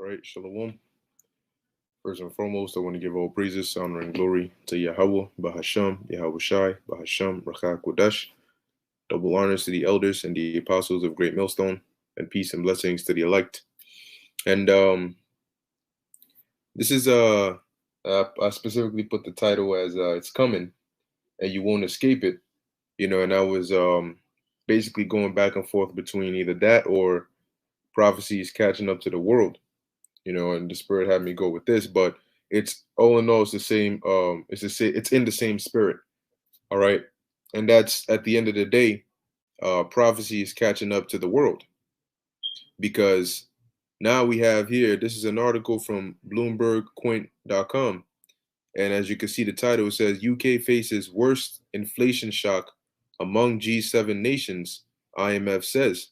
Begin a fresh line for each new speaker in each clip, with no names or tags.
All right, Shalom. First and foremost, I want to give all praises, honor, and glory to Yahweh, Bahasham, Yahweh Shai, Bahasham, Rachak Kodesh. Double honors to the elders and the apostles of Great Millstone, and peace and blessings to the elect. And this is I specifically put the title as "It's Coming, and You Won't Escape It." And I was basically going back and forth between either that or prophecies catching up to the world. And the spirit had me go with this, but it's all in all, it's the same. It's in the same spirit. All right, and that's at the end of the day, prophecy is catching up to the world because now we have here. This is an article from BloombergQuint.com, and as you can see, the title it says UK faces worst inflation shock among G7 nations. IMF says,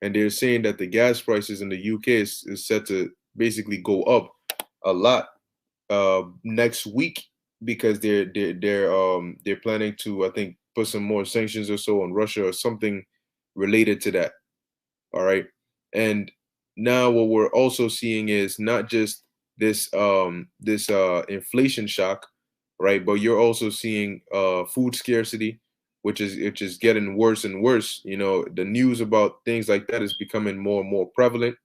and they're saying that the gas prices in the UK is set to basically go up a lot next week because they're planning to, I think, put some more sanctions or so on Russia or something related to that. All right, and now what we're also seeing is not just this inflation shock, right? But you're also seeing food scarcity, which is getting worse and worse. The news about things like that is becoming more and more prevalent.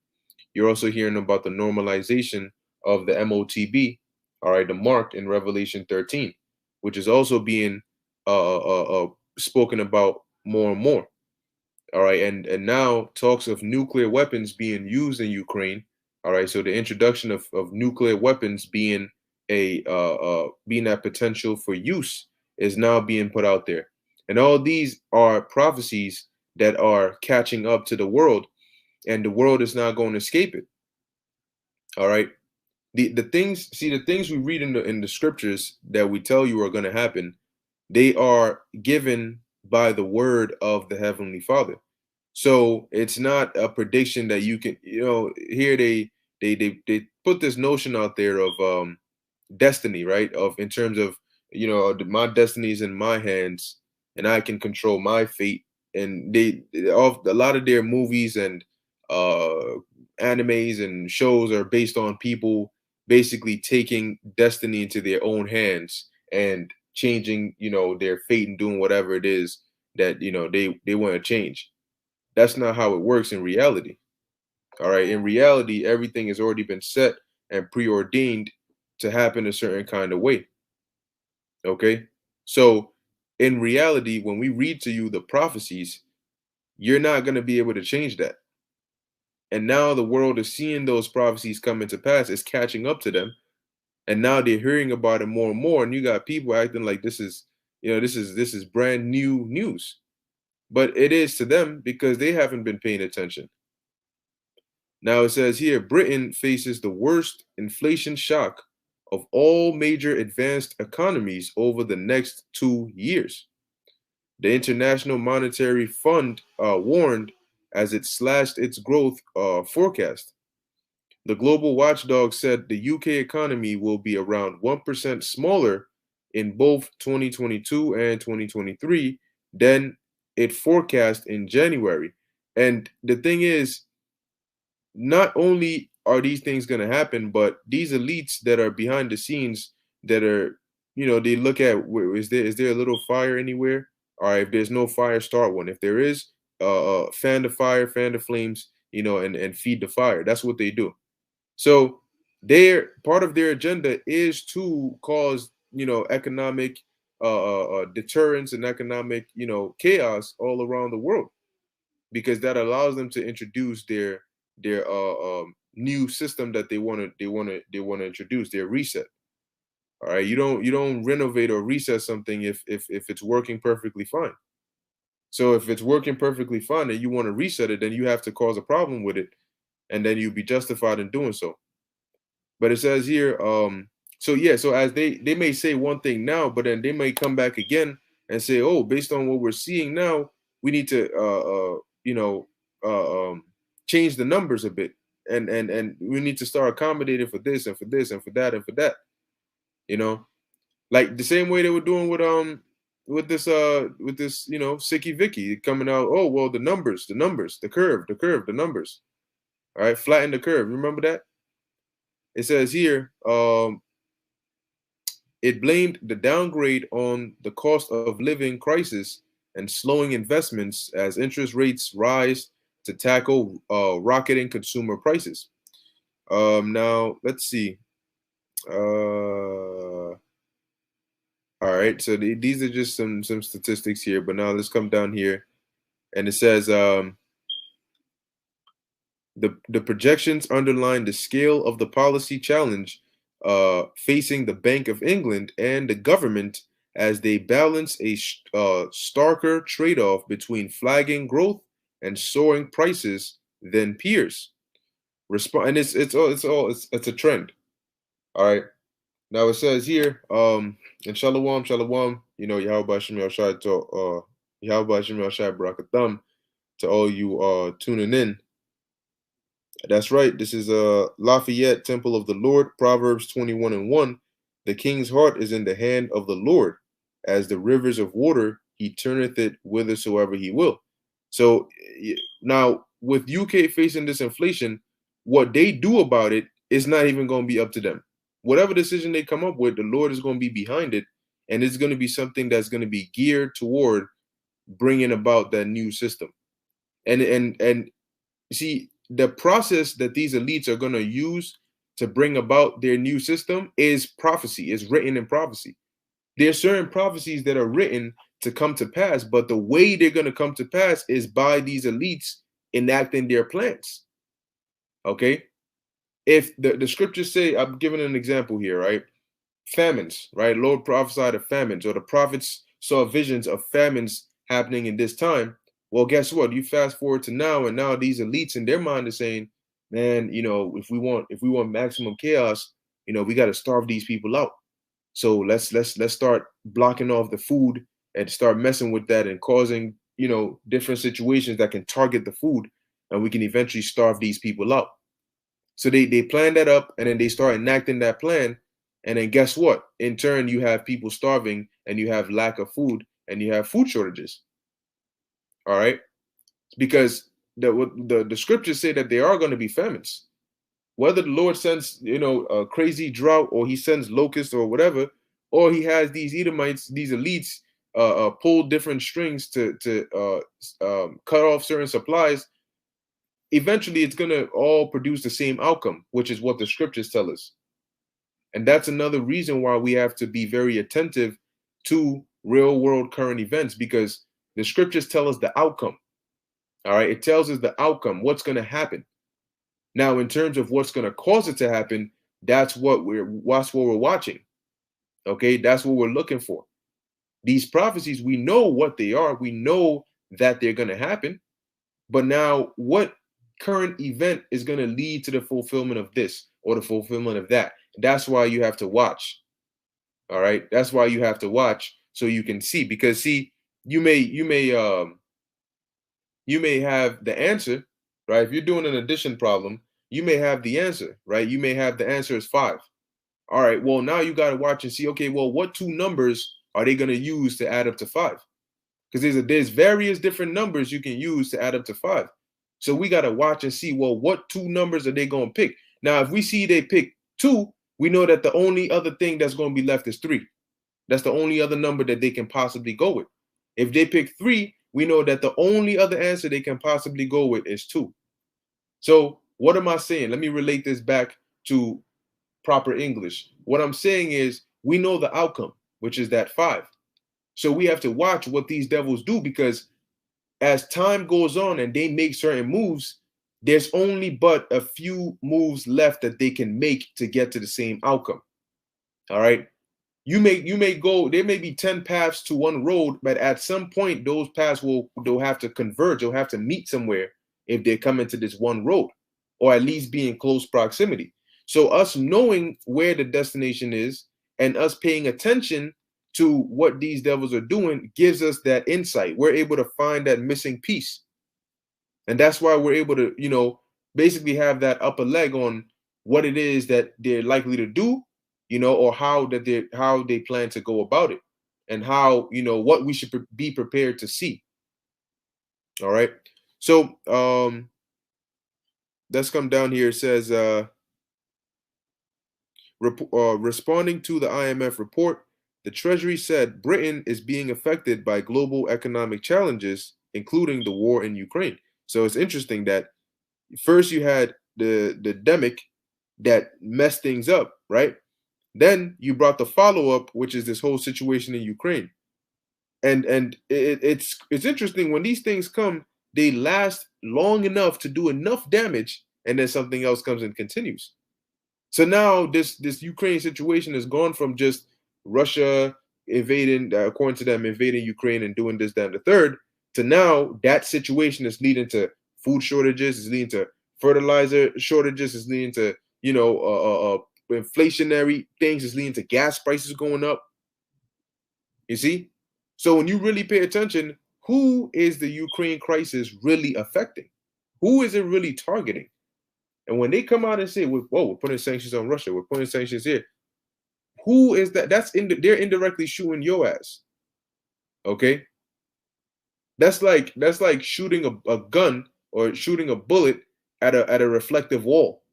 You're also hearing about the normalization of the MOTB, all right, the mark in Revelation 13, which is also being spoken about more and more. All right, and now talks of nuclear weapons being used in Ukraine. All right, so the introduction of nuclear weapons being that potential for use is now being put out there, and all these are prophecies that are catching up to the world, and the world is not going to escape it. All right, the things we read in the scriptures that we tell you are going to happen, they are given by the word of the Heavenly Father. So it's not a prediction that you can, here they put this notion out there of destiny, right? Of in terms of, my destiny is in my hands and I can control my fate. And a lot of their movies and uh animes and shows are based on people basically taking destiny into their own hands and changing, their fate and doing whatever it is that, they want to change. That's not how it works in reality. All right. In reality, everything has already been set and preordained to happen a certain kind of way. Okay. So in reality, when we read to you the prophecies, you're not going to be able to change that. And now the world is seeing those prophecies come into pass, it's catching up to them. And now they're hearing about it more and more. And you got people acting like this is brand new news. But it is to them because they haven't been paying attention. Now it says here Britain faces the worst inflation shock of all major advanced economies over the next 2 years. The International Monetary Fund warned as it slashed its growth forecast. The global watchdog said the UK economy will be around 1% smaller in both 2022 and 2023 than it forecast in January. And the thing is, not only are these things going to happen, but these elites that are behind the scenes that are, they look at, is there a little fire anywhere? All right, if there's no fire, start one. If there is, fan the fire, fan the flames, and feed the fire. That's what they do. So their part of their agenda is to cause, economic deterrence and economic, chaos all around the world, because that allows them to introduce their new system that they want to introduce, their reset. All right, you don't renovate or reset something if it's working perfectly fine. So if it's working perfectly fine and you want to reset it, then you have to cause a problem with it, and then you'll be justified in doing so. But it says here, so yeah, so as they may say one thing now, but then they may come back again and say, oh, based on what we're seeing now, we need to change the numbers a bit, and we need to start accommodating for this and for this and for that and for that. You know, like the same way they were doing with this Sicky Vicky coming out. Oh well, the numbers, the curve, the numbers. All right, flatten the curve. Remember that? It says here, it blamed the downgrade on the cost of living crisis and slowing investments as interest rates rise to tackle rocketing consumer prices. Now, let's see. All right, so these are just some statistics here, but now let's come down here, and it says the projections underline the scale of the policy challenge facing the Bank of England and the government as they balance a starker trade-off between flagging growth and soaring prices than peers. And it's a trend. All right. Now it says here, in Shalom, Yahweh Shem Yahshai to Yahweh Shem Yahshai Barakatham to all you tuning in. That's right. This is Lafayette, Temple of the Lord, Proverbs 21:1. The king's heart is in the hand of the Lord, as the rivers of water, he turneth it whithersoever he will. So now with UK facing this inflation, what they do about it is not even going to be up to them. Whatever decision they come up with, the Lord is going to be behind it, and it's going to be something that's going to be geared toward bringing about that new system. And you see, the process that these elites are going to use to bring about their new system is prophecy, is written in prophecy. There are certain prophecies that are written to come to pass, but the way they're going to come to pass is by these elites enacting their plans. Okay? If the scriptures say, I'm giving an example here, right? Famines, right? Lord prophesied of famines, or the prophets saw visions of famines happening in this time. Well, guess what? You fast forward to now, and now these elites in their mind are saying, man, if we want maximum chaos, we got to starve these people out. So let's start blocking off the food and start messing with that and causing, different situations that can target the food, and we can eventually starve these people out. So they plan that up, and then they start enacting that plan. And then guess what? In turn, you have people starving, and you have lack of food, and you have food shortages. All right, because the scriptures say that there are going to be famines. Whether the Lord sends a crazy drought, or he sends locusts or whatever, or he has these Edomites, these elites, pull different strings to cut off certain supplies. Eventually, it's going to all produce the same outcome, which is what the scriptures tell us. And that's another reason why we have to be very attentive to real world current events, because the scriptures tell us the outcome. All right. It tells us the outcome, what's going to happen. Now, in terms of what's going to cause it to happen, that's what we're watching. Okay. That's what we're looking for. These prophecies, we know what they are. We know that they're going to happen. But now, what current event is going to lead to the fulfillment of this or the fulfillment of that? That's why you have to watch. All right. That's why you have to watch, so you can see, because you may have the answer, right? If you're doing an addition problem, you may have the answer, right? You may have the answer is 5. All right. Well, now you got to watch and see, okay, well, what two numbers are they going to use to add up to 5? Because there's various different numbers you can use to add up to 5. So we got to watch and see, well, what two numbers are they going to pick? Now, if we see they pick 2, we know that the only other thing that's going to be left is 3. That's the only other number that they can possibly go with. If they pick 3, we know that the only other answer they can possibly go with is 2. So what am I saying? Let me relate this back to proper English. What I'm saying is, we know the outcome, which is that 5. So we have to watch what these devils do, because as time goes on and they make certain moves, there's only but a few moves left that they can make to get to the same outcome. All right. You may go, there may be 10 paths to one road, but at some point those paths they'll have to converge, they'll have to meet somewhere if they come into this one road, or at least be in close proximity. So us knowing where the destination is and us paying attention to what these devils are doing gives us that insight. We're able to find that missing piece. And that's why we're able to, basically have that upper leg on what it is that they're likely to do, or how they plan to go about it, and how, what we should be prepared to see. All right. So let's come down here. It says, responding to the IMF report, the Treasury said Britain is being affected by global economic challenges, including the war in Ukraine. So it's interesting that first you had the demic that messed things up, right? Then you brought the follow-up, which is this whole situation in Ukraine. And it's interesting when these things come, they last long enough to do enough damage, and then something else comes and continues. So now this Ukraine situation has gone from just Russia invading, according to them, invading Ukraine and doing this, that, and the third, to now that situation is leading to food shortages, is leading to fertilizer shortages, is leading to inflationary things, is leading to gas prices going up. You see, so when you really pay attention, who is the Ukraine crisis really affecting? Who is it really targeting? And when they come out and say, "Whoa, we're putting sanctions on Russia, we're putting sanctions here," who is that? They're indirectly shooting your ass. Okay, that's like shooting a gun or shooting a bullet at a reflective wall.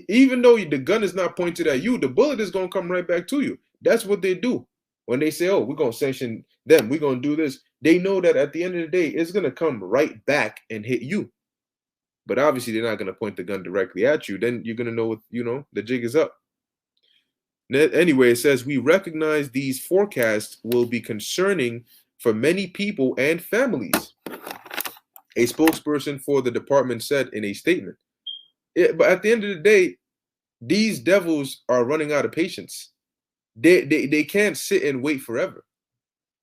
Even though the gun is not pointed at you, the bullet is gonna come right back to you. That's what they do when they say, "Oh, we're gonna sanction them, we're gonna do this." They know that at the end of the day, it's gonna come right back and hit you. But obviously, they're not going to point the gun directly at you. Then you're going to know what, the jig is up. Anyway, it says, we recognize these forecasts will be concerning for many people and families. A spokesperson for the department said in a statement. But at the end of the day, these devils are running out of patience. They can't sit and wait forever.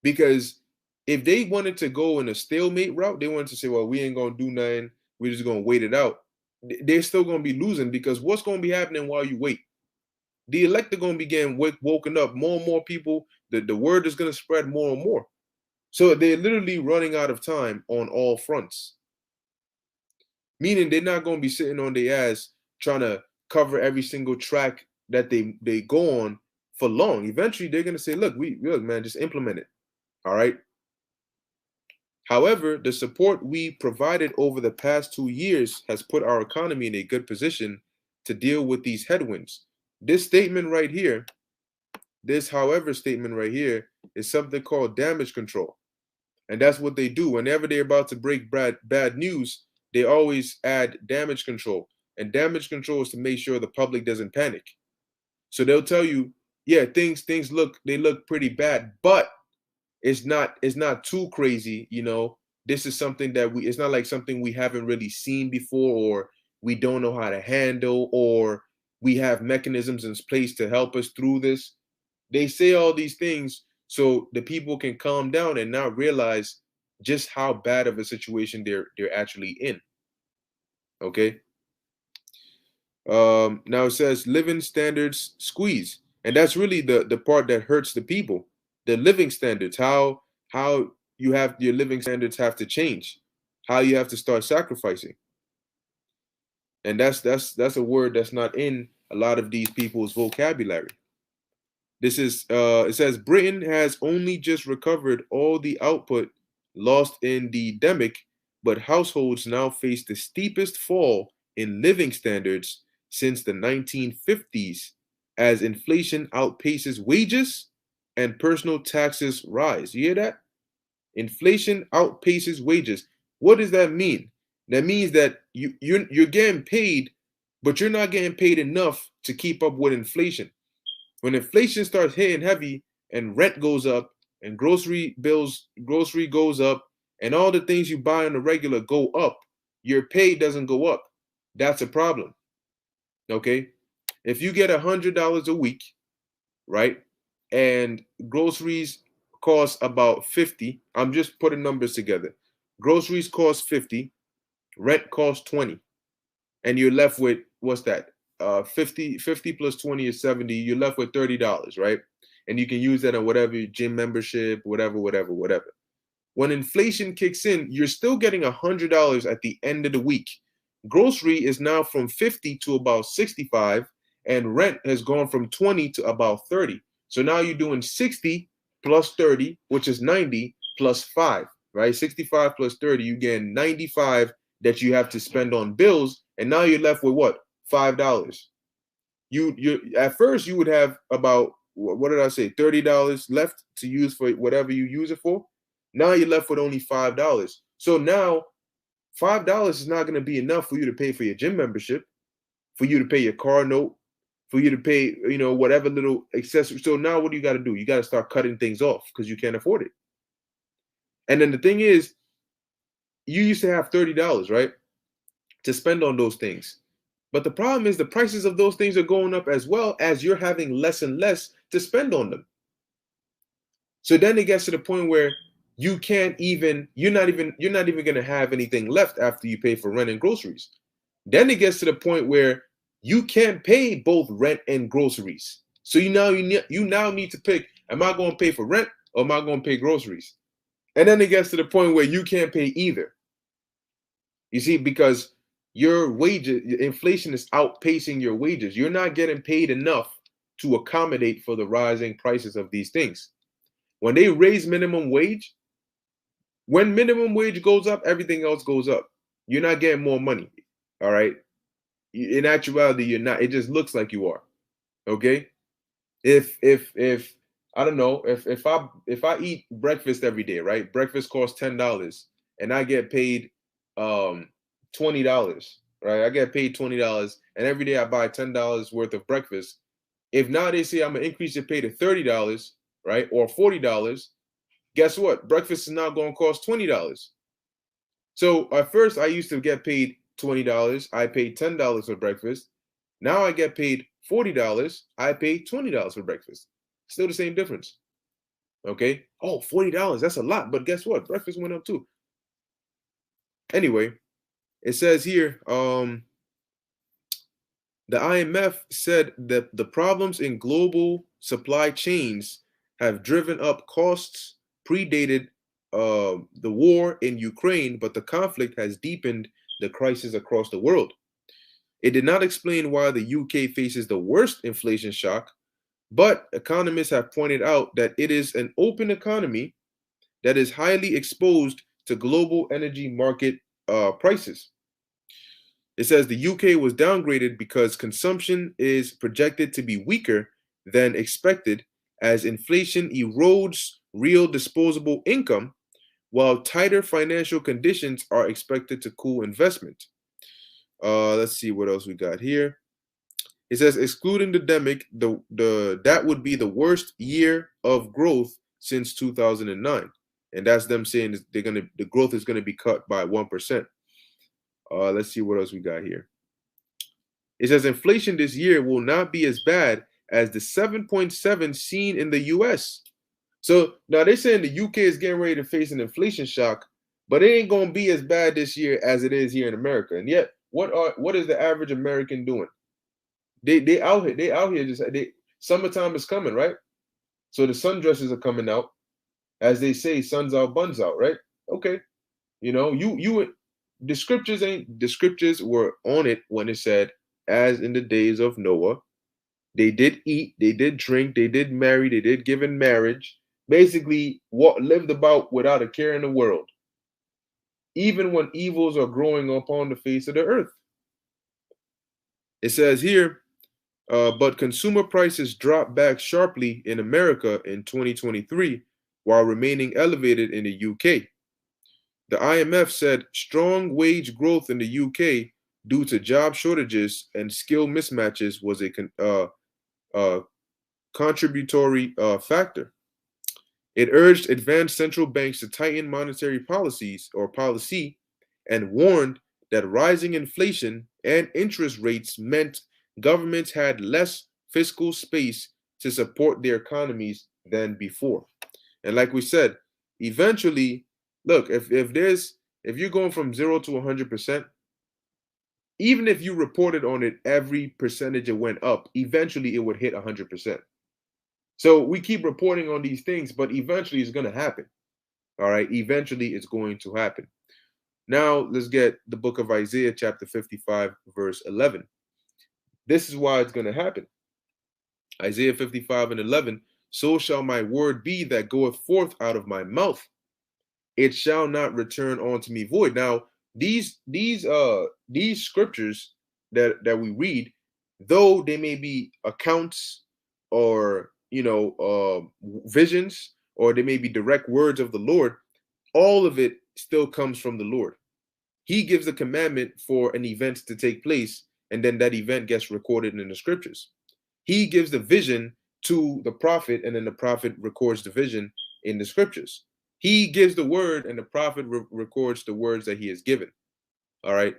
Because if they wanted to go in a stalemate route, they wanted to say, well, we ain't going to do nothing, we're just going to wait it out. They're still going to be losing, because what's going to be happening while you wait? The elect are going to be getting woken up. More and more people, the word is going to spread more and more. So they're literally running out of time on all fronts. Meaning they're not going to be sitting on their ass trying to cover every single track that they go on for long. Eventually, they're going to say, look, man, just implement it. All right? However, the support we provided over the past 2 years has put our economy in a good position to deal with these headwinds. This statement right here, this however statement right here, is something called damage control. And that's what they do. Whenever they're about to break bad news, they always add damage control. And damage control is to make sure the public doesn't panic. So they'll tell you, yeah, things look pretty bad, but it's not too crazy. This is something that it's not like something we haven't really seen before, or we don't know how to handle, or we have mechanisms in place to help us through this. They say all these things so the people can calm down and not realize just how bad of a situation they're actually in. Okay. Now it says living standards squeeze, and that's really the part that hurts the people. The living standards, how you have your living standards have to change, how you have to start sacrificing, and that's a word that's not in a lot of these people's vocabulary. This is it says Britain has only just recovered all the output lost in the demic, but households now face the steepest fall in living standards since the 1950s as inflation outpaces wages and personal taxes rise. You hear that? Inflation outpaces wages. What does that mean? That means that you're getting paid, but you're not getting paid enough to keep up with inflation. When inflation starts hitting heavy and rent goes up and grocery goes up and all the things you buy on the regular go up, your pay doesn't go up. That's a problem. Okay? If you get $100 a week, right, and groceries cost about 50, I'm just putting numbers together. Groceries cost 50, rent costs 20, and you're left with, what's that? 50 plus 20 is 70. You're left with $30, right? And you can use that on whatever, gym membership, whatever. When inflation kicks in, you're still getting $100 at the end of the week. Grocery is now from 50 to about 65, and rent has gone from 20 to about 30. So now you're doing 60 plus 30, which is 90 plus 5, right? 65 plus 30, you get 95 that you have to spend on bills, and now you're left with what? $5. You at first you would have about, what did I say, $30 left to use for whatever you use it for. Now you're left with only $5. So now $5 is not going to be enough for you to pay for your gym membership, for you to pay your car note, for you to pay, whatever little accessory. So now what do you got to do? You got to start cutting things off because you can't afford it. And then the thing is, you used to have $30, right, to spend on those things. But the problem is the prices of those things are going up as well, as you're having less and less to spend on them. So then it gets to the point where you're not even going to have anything left after you pay for rent and groceries. Then it gets to the point where you can't pay both rent and groceries. So you now need to pick, am I going to pay for rent or am I going to pay groceries? And then it gets to the point where you can't pay either. You see, because your wages, inflation is outpacing your wages. You're not getting paid enough to accommodate for the rising prices of these things. When they raise minimum wage, when minimum wage goes up, everything else goes up. You're not getting more money. All right. In actuality, you're not. It just looks like you are. Okay. If I don't know, if I eat breakfast every day, right? Breakfast costs $10 and I get paid $20, right? I get paid $20 and every day I buy $10 worth of breakfast. If now they say I'm gonna increase your pay to $30, right? Or $40, guess what? Breakfast is now gonna cost $20. So at first I used to get paid $20. I paid $10 for breakfast. Now I get paid $40. I pay $20 for breakfast. Still the same difference. Okay. Oh, $40. That's a lot. But guess what? Breakfast went up too. Anyway, it says here, the IMF said that the problems in global supply chains have driven up costs, predated the war in Ukraine, but the conflict has deepened the crisis across the world. It did not explain why the UK faces the worst inflation shock, but economists have pointed out that it is an open economy that is highly exposed to global energy market prices. It says the UK was downgraded because consumption is projected to be weaker than expected as inflation erodes real disposable income, while tighter financial conditions are expected to cool investment. Let's see what else we got here. It says, excluding the pandemic, that would be the worst year of growth since 2009, and that's them saying the growth is gonna be cut by 1%. Let's see what else we got here. It says inflation this year will not be as bad as the 7.7 seen in the U.S. So now they're saying the UK is getting ready to face an inflation shock, but it ain't gonna be as bad this year as it is here in America. And yet, what is the average American doing? They out here just summertime is coming, right? So the sundresses are coming out, as they say, suns out, buns out, right? Okay, the scriptures were on it when it said, as in the days of Noah, they did eat, they did drink, they did marry, they did give in marriage. Basically, what lived about without a care in the world, even when evils are growing upon the face of the earth. It says here, but consumer prices dropped back sharply in America in 2023, while remaining elevated in the UK. The IMF said strong wage growth in the UK due to job shortages and skill mismatches was a contributory factor. It urged advanced central banks to tighten monetary policy and warned that rising inflation and interest rates meant governments had less fiscal space to support their economies than before. And like we said, eventually, look, if you're going from 0 to 100%, even if you reported on it every percentage it went up, eventually it would hit 100%. So we keep reporting on these things, but eventually it's going to happen. All right, eventually it's going to happen. Now let's get the book of Isaiah, chapter 55, verse 11. This is why it's going to happen. Isaiah 55 and 11, so shall my word be that goeth forth out of my mouth. It shall not return unto me void. Now, these scriptures that we read, though they may be accounts or visions, or they may be direct words of the Lord, all of it still comes from the Lord. He gives the commandment for an event to take place, and then that event gets recorded in the scriptures. He gives the vision to the prophet, and then the prophet records the vision in the scriptures. He gives the word, and the prophet records the words that he has given. All right.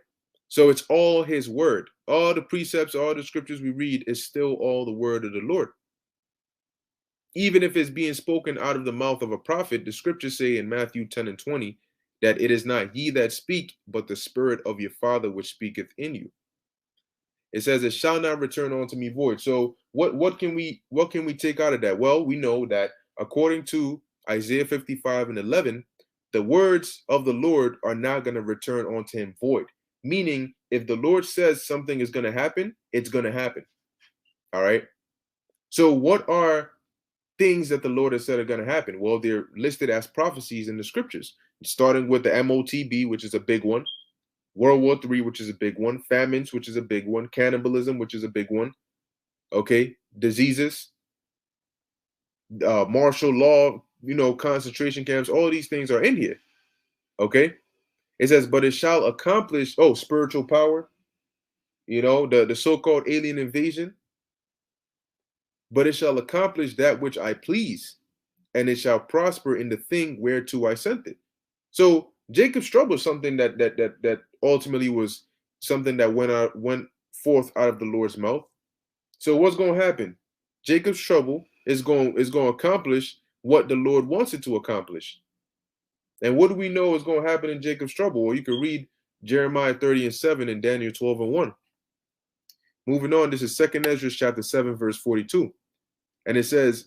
So it's all his word. All the precepts, all the scriptures we read is still all the word of the Lord. Even if it's being spoken out of the mouth of a prophet, the scriptures say in Matthew 10 and 20 that it is not ye that speak, but the spirit of your Father which speaketh in you. It says it shall not return unto me void. So what can we take out of that? Well, we know that according to Isaiah 55 and 11, the words of the Lord are not going to return unto him void. Meaning, if the Lord says something is going to happen, it's going to happen. All right. So what are things that the Lord has said are going to happen? Well, they're listed as prophecies in the scriptures, starting with the MOTB, which is a big one. World War III, which is a big one. Famines, which is a big one. Cannibalism, which is a big one. Okay. Diseases, martial law, concentration camps, all these things are in here. Okay. It says, but it shall accomplish, spiritual power, the so-called alien invasion, but it shall accomplish that which I please, and it shall prosper in the thing whereto I sent it. So Jacob's trouble is something that ultimately was something that went forth out of the Lord's mouth. So what's going to happen? Jacob's trouble is going to accomplish what the Lord wants it to accomplish. And what do we know is going to happen in Jacob's trouble? Well, you can read Jeremiah 30 and 7 and Daniel 12 and 1. Moving on, this is 2nd Ezra chapter 7, verse 42. And it says,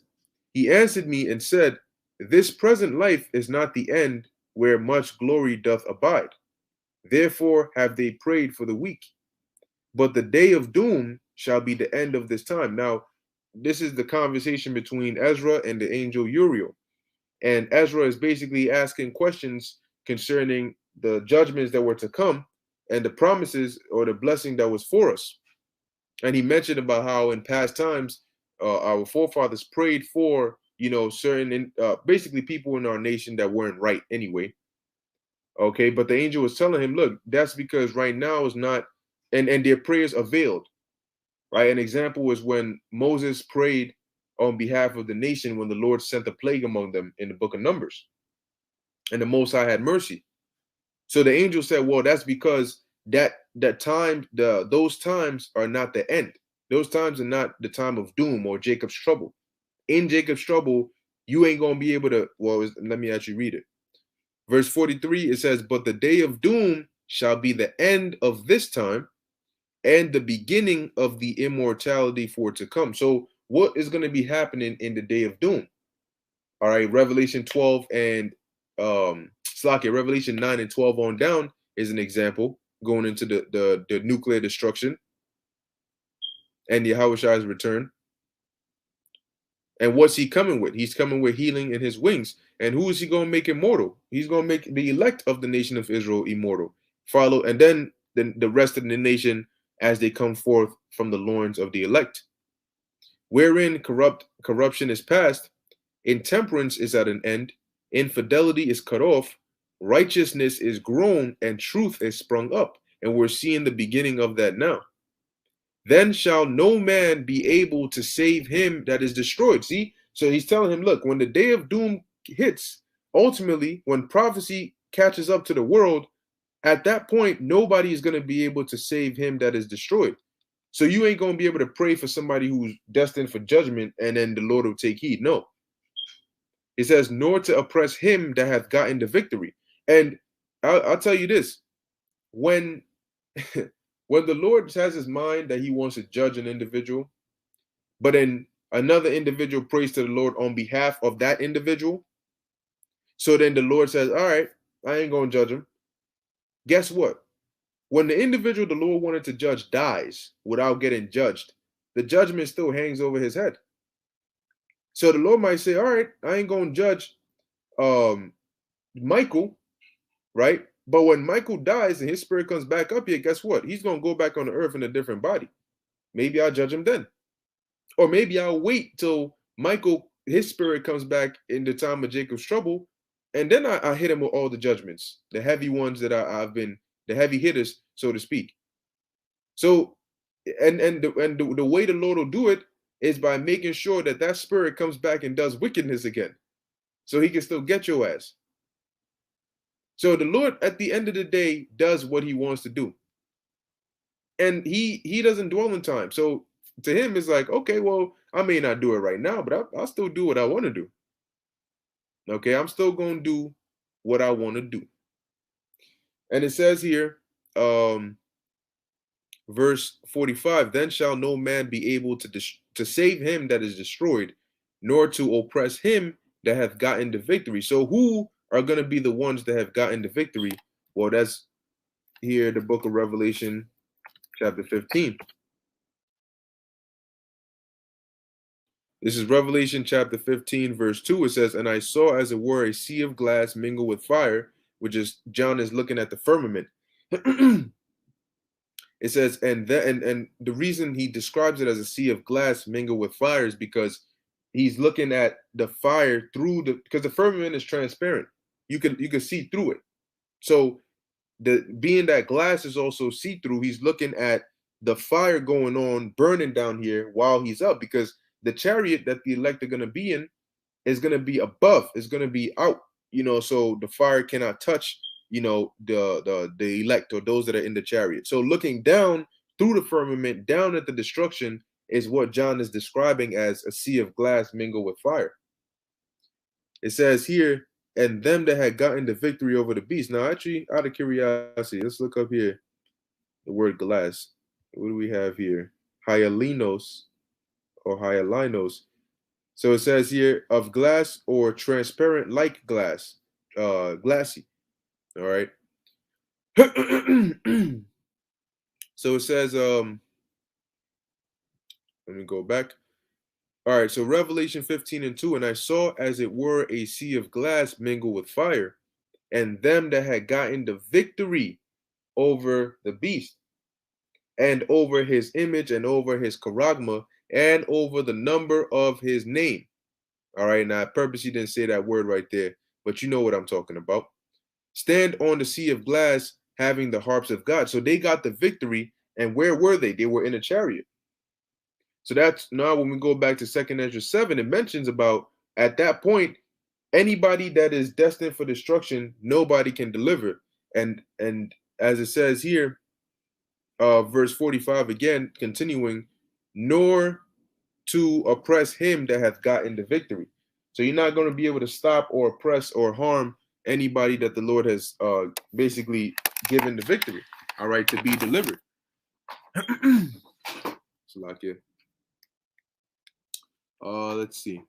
he answered me and said, this present life is not the end where much glory doth abide. Therefore have they prayed for the weak. But the day of doom shall be the end of this time. Now, this is the conversation between Ezra and the angel Uriel. And Ezra is basically asking questions concerning the judgments that were to come and the promises or the blessing that was for us. And he mentioned about how in past times, our forefathers prayed for, certain, basically people in our nation that weren't right anyway. Okay, but the angel was telling him, look, that's because right now is not, and their prayers availed, right? An example was when Moses prayed on behalf of the nation when the Lord sent a plague among them in the book of Numbers, and the Most High had mercy. So the angel said, well, that's because those times are not the end. Those times are not the time of doom or Jacob's trouble. In Jacob's trouble, you ain't going to be able to, let me actually read it. Verse 43, it says, but the day of doom shall be the end of this time and the beginning of the immortality for it to come. So what is going to be happening in the day of doom? All right, Revelation 12 and Revelation 9 and 12 on down is an example going into the nuclear destruction and Yahweh's return. And what's he coming with? He's coming with healing in his wings. And who is he going to make immortal? He's going to make the elect of the nation of Israel immortal. And then the rest of the nation as they come forth from the loins of the elect. Wherein corruption is past, intemperance is at an end, infidelity is cut off, righteousness is grown, and truth is sprung up. And we're seeing the beginning of that now. Then shall no man be able to save him that is destroyed. See? So he's telling him, look, when the day of doom hits, ultimately, when prophecy catches up to the world, at that point, nobody is going to be able to save him that is destroyed. So you ain't going to be able to pray for somebody who's destined for judgment and then the Lord will take heed. No. It says, nor to oppress him that hath gotten the victory. And I'll tell you this, when when the Lord has his mind that he wants to judge an individual, but then another individual prays to the Lord on behalf of that individual, so then the Lord says, all right, I ain't going to judge him. Guess what? When the individual the Lord wanted to judge dies without getting judged, the judgment still hangs over his head. So the Lord might say, all right, I ain't going to judge Michael, right? But when Michael dies and his spirit comes back up here, guess what? He's going to go back on the earth in a different body. Maybe I'll judge him then. Or maybe I'll wait till Michael, his spirit comes back in the time of Jacob's trouble, and then I hit him with all the judgments, the heavy ones that I've been, the heavy hitters, so to speak. So, the way the Lord will do it is by making sure that that spirit comes back and does wickedness again, so he can still get your ass. So the Lord, at the end of the day, does what he wants to do. And he doesn't dwell in time. So to him, it's like, okay, well, I may not do it right now, but I'll still do what I want to do. Okay, I'm still going to do what I want to do. And it says here, verse 45, then shall no man be able to save him that is destroyed, nor to oppress him that hath gotten the victory. So who are going to be the ones that have gotten the victory? Well, that's here, the book of Revelation, chapter 15. This is Revelation chapter 15, verse 2. It says, and I saw as it were a sea of glass mingled with fire, which is John is looking at the firmament. It says, and the reason he describes it as a sea of glass mingled with fire is because he's looking at the fire through because the firmament is transparent. You can see through it. So being that glass is also see-through, he's looking at the fire going on, burning down here while he's up, because the chariot that the elect are going to be in is going to be above, is going to be out, so the fire cannot touch, the elect or those that are in the chariot. So looking down through the firmament, down at the destruction, is what John is describing as a sea of glass mingled with fire. It says here, and them that had gotten the victory over the beast. Now, actually, out of curiosity, let's look up here the word glass. What do we have here? Hyalinos or hyalinos. So it says here, of glass or transparent like glass, glassy. All right. So it says, let me go back. All right, so Revelation 15 and 2, and I saw as it were a sea of glass mingled with fire, and them that had gotten the victory over the beast, and over his image, and over his charagma, and over the number of his name. All right, now I purposely didn't say that word right there, but you know what I'm talking about. Stand on the sea of glass, having the harps of God. So they got the victory, and where were they? They were in a chariot. So that's now when we go back to 2nd Ezra 7, it mentions about at that point, anybody that is destined for destruction, nobody can deliver. And as it says here, verse 45 again, continuing, nor to oppress him that hath gotten the victory. So you're not going to be able to stop or oppress or harm anybody that the Lord has basically given the victory, all right, to be delivered. Salakia. Let's see.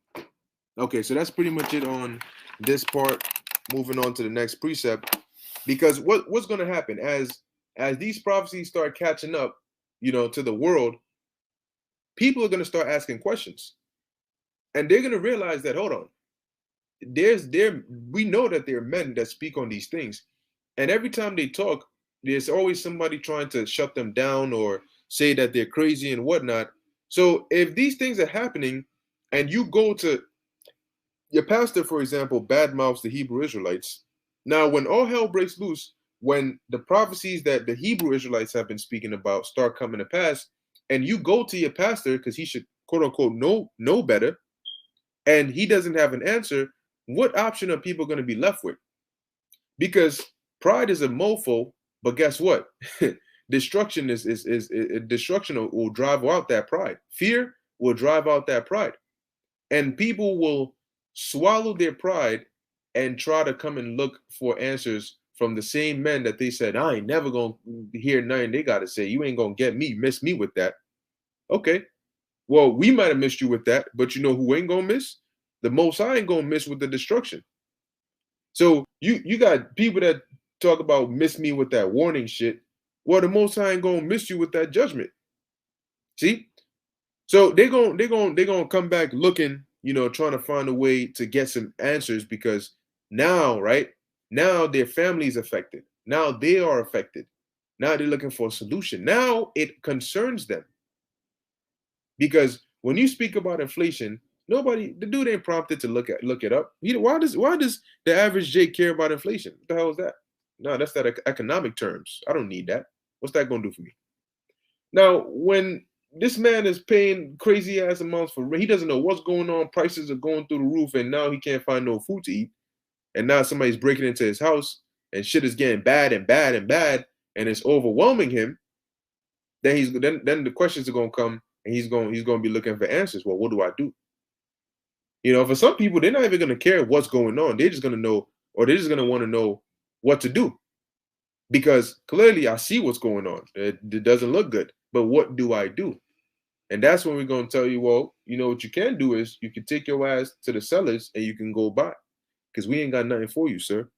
Okay, so that's pretty much it on this part. Moving on to the next precept, because what's going to happen as these prophecies start catching up, to the world, people are going to start asking questions, and they're going to realize that, hold on, we know that there are men that speak on these things, and every time they talk, there's always somebody trying to shut them down or say that they're crazy and whatnot. So if these things are happening, and you go to your pastor, for example, badmouths the Hebrew Israelites. Now, when all hell breaks loose, when the prophecies that the Hebrew Israelites have been speaking about start coming to pass, and you go to your pastor because he should, quote unquote, know better, and he doesn't have an answer, what option are people going to be left with? Because pride is a mofo, but guess what? Destruction is destruction will drive out that pride. Fear will drive out that pride. And people will swallow their pride and try to come and look for answers from the same men that they said, I ain't never going to hear nothing they got to say. You ain't going to get me, miss me with that. Okay. Well, we might have missed you with that, but you know who ain't going to miss? The Most High ain't going to miss with the destruction. So you got people that talk about miss me with that warning shit. Well, the Most High ain't going to miss you with that judgment. See? So they're gonna come back looking, trying to find a way to get some answers, because now, right now, their family is affected. Now they are affected. Now they're looking for a solution. Now it concerns them. Because when you speak about inflation, the dude ain't prompted to look it up. Why does the average Jake care about inflation? What the hell is that? No, that's that economic terms. I don't need that. What's that gonna do for me? Now, when this man is paying crazy ass amounts for rent, he doesn't know what's going on. Prices are going through the roof, and now he can't find no food to eat. And now somebody's breaking into his house, and shit is getting bad and bad and bad, and it's overwhelming him. Then the questions are gonna come, and he's gonna be looking for answers. Well, what do I do? For some people, they're not even gonna care what's going on. They're just gonna know, or they're just gonna want to know what to do. Because clearly I see what's going on. It doesn't look good. But what do I do? And that's when we're going to tell you, well, what you can do is you can take your ass to the sellers and you can go buy. Because we ain't got nothing for you, sir.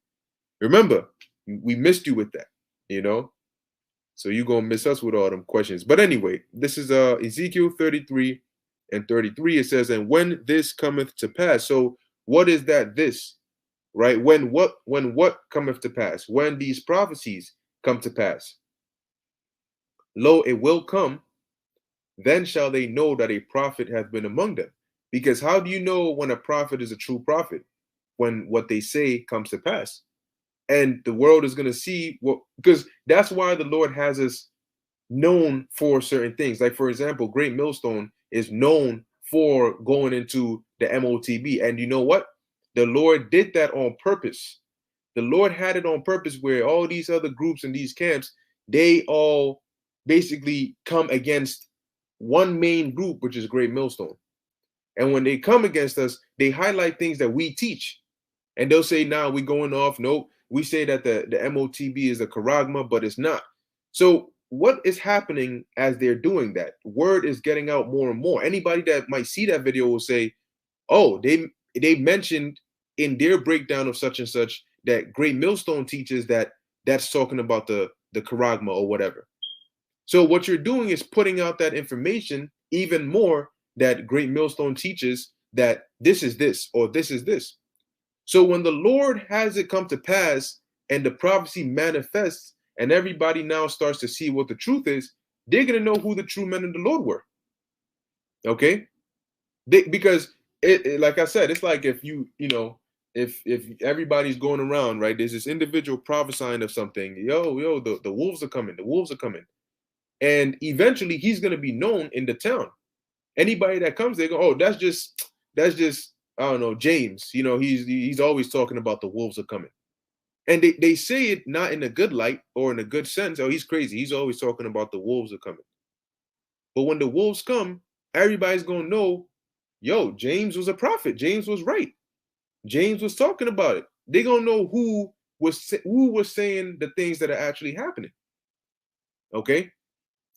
Remember, we missed you with that, So you're going to miss us with all them questions. But anyway, this is Ezekiel 33 and 33. It says, and when this cometh to pass. So what is that this? Right? When what cometh to pass? When these prophecies come to pass. Lo, it will come, then shall they know that a prophet hath been among them. Because how do you know when a prophet is a true prophet? When what they say comes to pass. And the world is going to see because that's why the Lord has us known for certain things. Like, for example, Great Millstone is known for going into the MOTB. And you know what? The Lord did that on purpose. The Lord had it on purpose where all these other groups and these camps, they all basically come against one main group, which is Great Millstone. And when they come against us, they highlight things that we teach. And they'll say, nah, we're going off. No, we say that the MOTB is a charagma, but it's not. So what is happening as they're doing that? Word is getting out more and more. Anybody that might see that video will say, oh, they mentioned in their breakdown of such and such that Great Millstone teaches that's talking about the charagma or whatever. So what you're doing is putting out that information even more that Great Millstone teaches that this is this or this is this. So when the Lord has it come to pass and the prophecy manifests and everybody now starts to see what the truth is, they're going to know who the true men of the Lord were. Okay? Because like I said, it's like if if everybody's going around, right, there's this individual prophesying of something, the wolves are coming, and eventually he's going to be known in the town. Anybody that comes, they go, oh, that's just I don't know, James, he's always talking about the wolves are coming. And they say it not in a good light or in a good sense. Oh, he's crazy, he's always talking about the wolves are coming. But when the wolves come, everybody's going to know, James was a prophet. James was right. James was talking about it. They're going to know who was saying the things that are actually happening. Okay?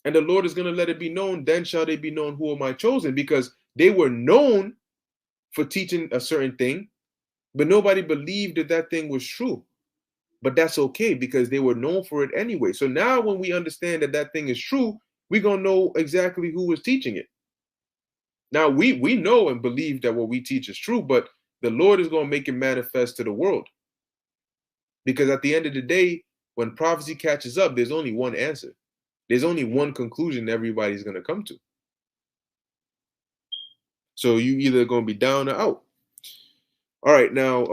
And the Lord is going to let it be known, then shall they be known who are my chosen, because they were known for teaching a certain thing, but nobody believed that thing was true. But that's okay because they were known for it anyway. So now when we understand that thing is true, we're going to know exactly who was teaching it. Now, we know and believe that what we teach is true, but the Lord is going to make it manifest to the world. Because at the end of the day, when prophecy catches up, there's only one answer. There's only one conclusion everybody's going to come to. So you either going to be down or out. All right, now,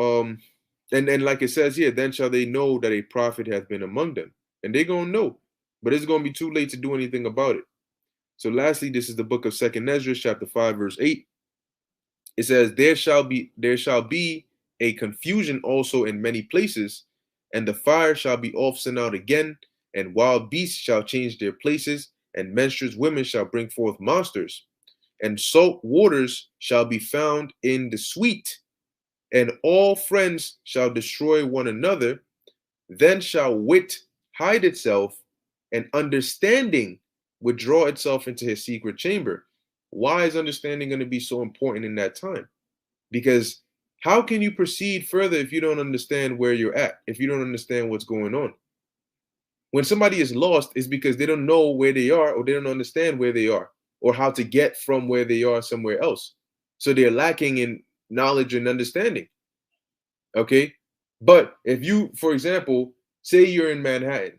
and like it says here, then shall they know that a prophet hath been among them. And they're going to know, but it's going to be too late to do anything about it. So lastly, this is the book of 2nd Ezra, chapter 5, verse 8. It says, there shall be a confusion also in many places, and the fire shall be oft sent out again, and wild beasts shall change their places, and menstruous women shall bring forth monsters, and salt waters shall be found in the sweet, and all friends shall destroy one another. Then shall wit hide itself, and understanding withdraw itself into his secret chamber. Why is understanding going to be so important in that time? Because how can you proceed further if you don't understand where you're at, if you don't understand what's going on? When somebody is lost, it's because they don't know where they are, or they don't understand where they are, or how to get from where they are somewhere else. So they're lacking in knowledge and understanding. Okay? But if you, for example, Say you're in Manhattan,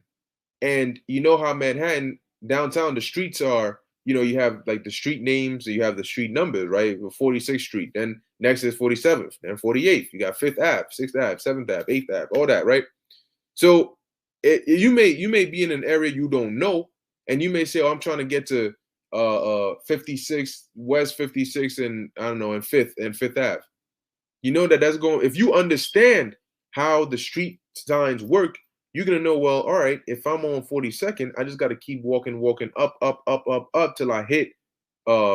and you know how Manhattan downtown the streets are. You have like the street names, you have the street numbers, right? 46th Street, then next is 47th, then 48th. You got 5th Ave, 6th Ave, 7th Ave, 8th Ave, all that, right? So you may be in an area you don't know, and you may say, "Oh, I'm trying to get to 56 West 56 and I don't know, and 5th Ave." You know that's going. If you understand how the street signs work, you're gonna know. Well, all right. If I'm on 42nd, I just got to keep walking, walking up, up, up, up, up till I hit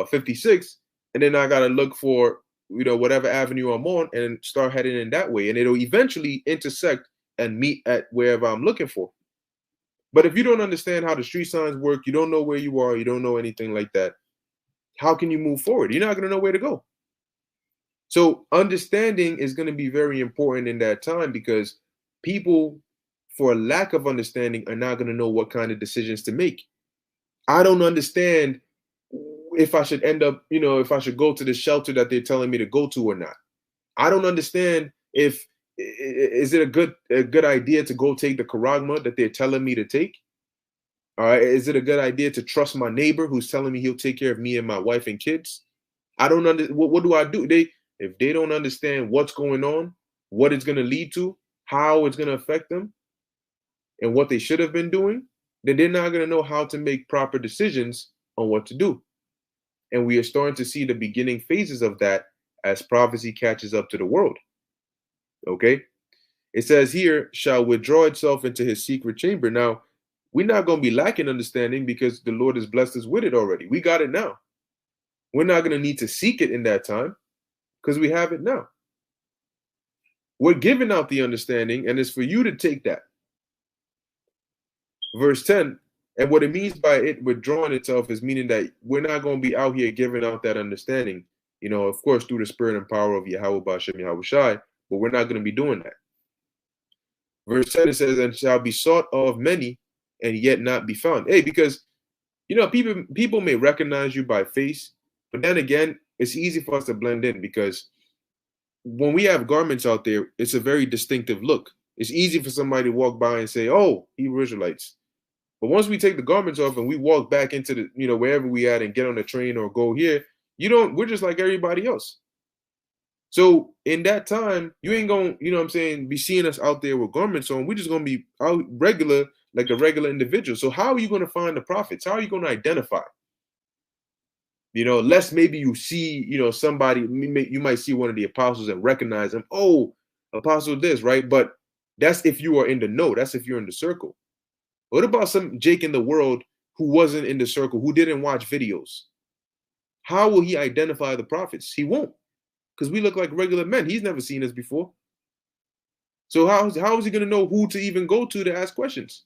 56, and then I gotta look for whatever avenue I'm on and start heading in that way, and it'll eventually intersect and meet at wherever I'm looking for. But if you don't understand how the street signs work, you don't know where you are, you don't know anything like that, how can you move forward? You're not going to know where to go. So understanding is going to be very important in that time, because people, for lack of understanding, are not going to know what kind of decisions to make. I don't understand if I should end up, if I should go to the shelter that they're telling me to go to or not. I don't understand if is it a good idea to go take the charagma that they're telling me to take? All right, is it a good idea to trust my neighbor who's telling me he'll take care of me and my wife and kids? I don't what do I do? If they don't understand what's going on, what it's going to lead to, how it's going to affect them, and what they should have been doing, then they're not going to know how to make proper decisions on what to do. And we are starting to see the beginning phases of that as prophecy catches up to the world. Okay. It says here, shall withdraw itself into his secret chamber. Now, we're not going to be lacking understanding because the Lord has blessed us with it already. We got it now. We're not going to need to seek it in that time because we have it now. We're giving out the understanding, and it's for you to take that. Verse 10, and what it means by it withdrawing itself is meaning that we're not going to be out here giving out that understanding, of course, through the spirit and power of Yahweh Bashem Yahweh Shai, but we're not going to be doing that. Verse 10, it says, and shall be sought of many and yet not be found. Hey, because, people may recognize you by face, but then again, it's easy for us to blend in because when we have garments out there, it's a very distinctive look. It's easy for somebody to walk by and say, oh, Hebrew Israelites. But once we take the garments off and we walk back into the, wherever we at and get on the train or go here, we're just like everybody else. So in that time, you ain't going to, be seeing us out there with garments on. We're just going to be out regular, like a regular individual. So how are you going to find the prophets? How are you going to identify? Lest maybe you see, somebody, you might see one of the apostles and recognize them. Oh, apostle this, right? But that's if you are in the know. That's if you're in the circle. What about some Jake in the world who wasn't in the circle, who didn't watch videos? How will he identify the prophets? He won't, because we look like regular men. He's never seen us before. So how is he going to know who to even go to ask questions?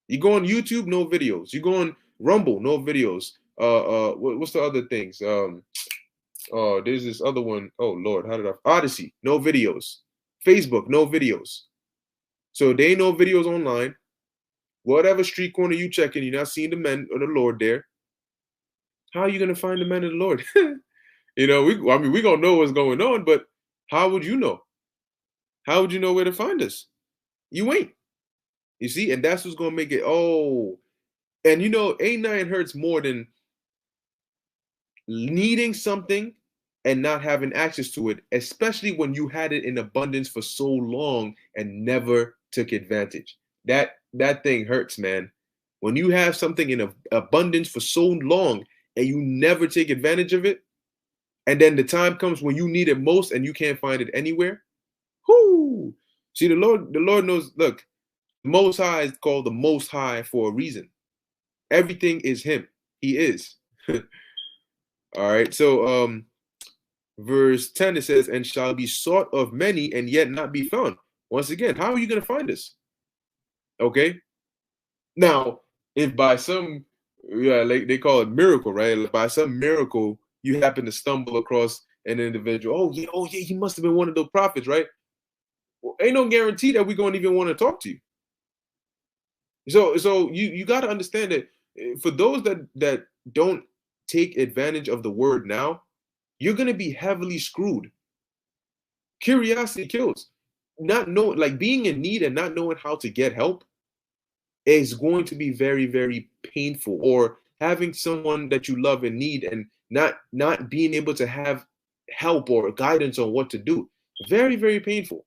You go on YouTube, no videos. You go on Rumble, no videos. What's the other things? There's this other one. Oh Lord, Odyssey, no videos. Facebook, no videos. So they ain't no videos online. Whatever street corner you checking, you're not seeing the men of the Lord there. How are you gonna find the men of the Lord? We're gonna know what's going on, but how would you know? How would you know where to find us? You ain't. You see, and that's what's gonna make it. Oh, and ain't nothing hurts more than needing something and not having access to it, especially when you had it in abundance for so long and never took advantage. That thing hurts, man. When you have something in abundance for so long and you never take advantage of it, and then the time comes when you need it most and you can't find it anywhere. Whoo! See, the Lord knows. Look, the Most High is called the Most High for a reason. Everything is Him. He is. All right. So, verse 10 it says, "And shall be sought of many and yet not be found." Once again, how are you going to find us? Okay. Now, if by some, like they call it miracle, right? By some miracle, you happen to stumble across an individual. Oh yeah, he must have been one of those prophets, right? Well, ain't no guarantee that we're going to even want to talk to you. So you got to understand that for those that don't take advantage of the word now, you're going to be heavily screwed. Curiosity kills. not know, like being in need and not knowing how to get help is going to be very, very painful. Or having someone that you love and need and not being able to have help or guidance on what to do, very, very painful.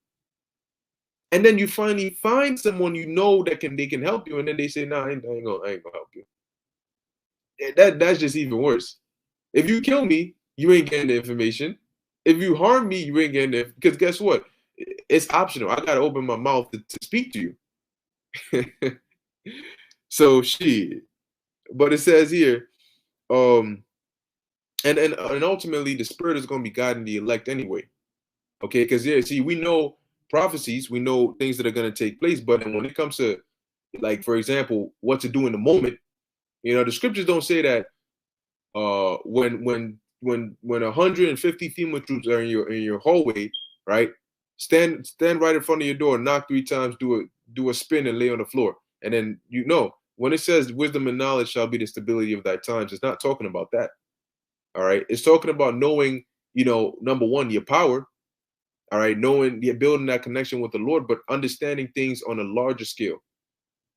And then you finally find someone you know that they can help you, and then they say, "Nah, I ain't gonna help you." That's just even worse. If you kill me, you ain't getting the information. If you harm me, you ain't getting it. Because guess what? It's optional. I gotta open my mouth to speak to you. So shit. But it says here, um, and ultimately the spirit is gonna be guiding the elect anyway. Okay, because yeah, see, we know prophecies, we know things that are gonna take place, but then when it comes to, like, for example, what to do in the moment, the scriptures don't say that when 150 FEMA troops are in your hallway, right? Stand right in front of your door, knock 3 times, do a spin and lay on the floor. And then when it says wisdom and knowledge shall be the stability of thy times, it's not talking about that. All right. It's talking about knowing, number one, your power, all right, knowing building that connection with the Lord, but understanding things on a larger scale.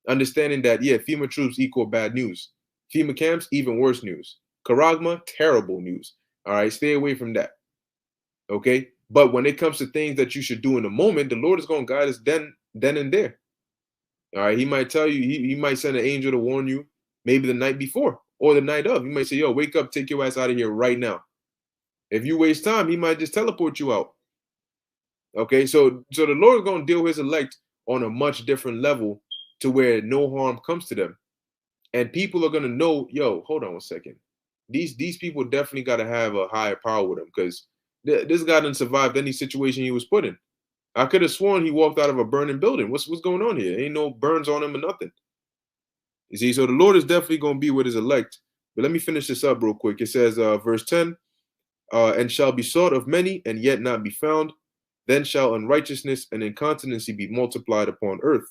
Understanding that, yeah, FEMA troops equal bad news. FEMA camps, even worse news. Karagma, terrible news. All right, stay away from that. Okay. But when it comes to things that you should do in the moment, the Lord is going to guide us then and there. All right. He might tell you, he might send an angel to warn you maybe the night before or the night of. He might say, yo, wake up, take your ass out of here right now. If you waste time, he might just teleport you out. Okay. So the Lord is going to deal with his elect on a much different level to where no harm comes to them. And people are going to know, yo, hold on 1 second. These people definitely got to have a higher power with them, because this guy didn't survive any situation he was put in. I could have sworn he walked out of a burning building. What's going on here? Ain't no burns on him or nothing. You see, so the Lord is definitely going to be with his elect. But let me finish this up real quick. It says, verse 10, and shall be sought of many and yet not be found. Then shall unrighteousness and incontinency be multiplied upon earth.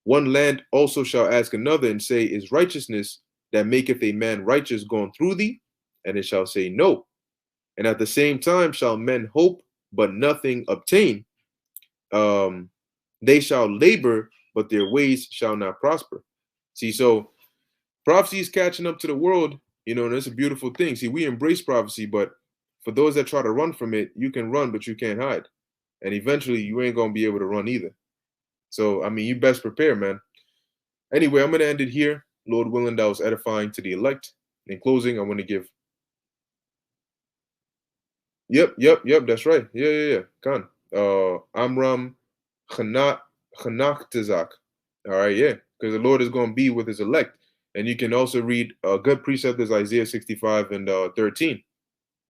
One land also shall ask another and say, is righteousness that maketh a man righteous gone through thee? And it shall say, no. And at the same time shall men hope, but nothing obtain. They shall labor, but their ways shall not prosper. See, so prophecy is catching up to the world, and it's a beautiful thing. See, we embrace prophecy, but for those that try to run from it, you can run, but you can't hide. And eventually you ain't going to be able to run either. So, I mean, you best prepare, man. Anyway, I'm going to end it here. Lord willing, that was edifying to the elect. In closing, I want to give. Yep, that's right. Yeah. Khan. Amram Chanachtazak. All right, yeah. Because the Lord is going to be with his elect. And you can also read a good precept is Isaiah 65 and 13.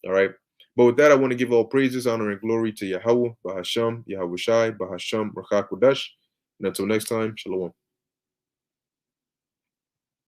All right. But with that, I want to give all praises, honor, and glory to Yahweh, Bahasham, Yahweh Shai, Bahasham, Rachakodesh. And until next time, Shalom.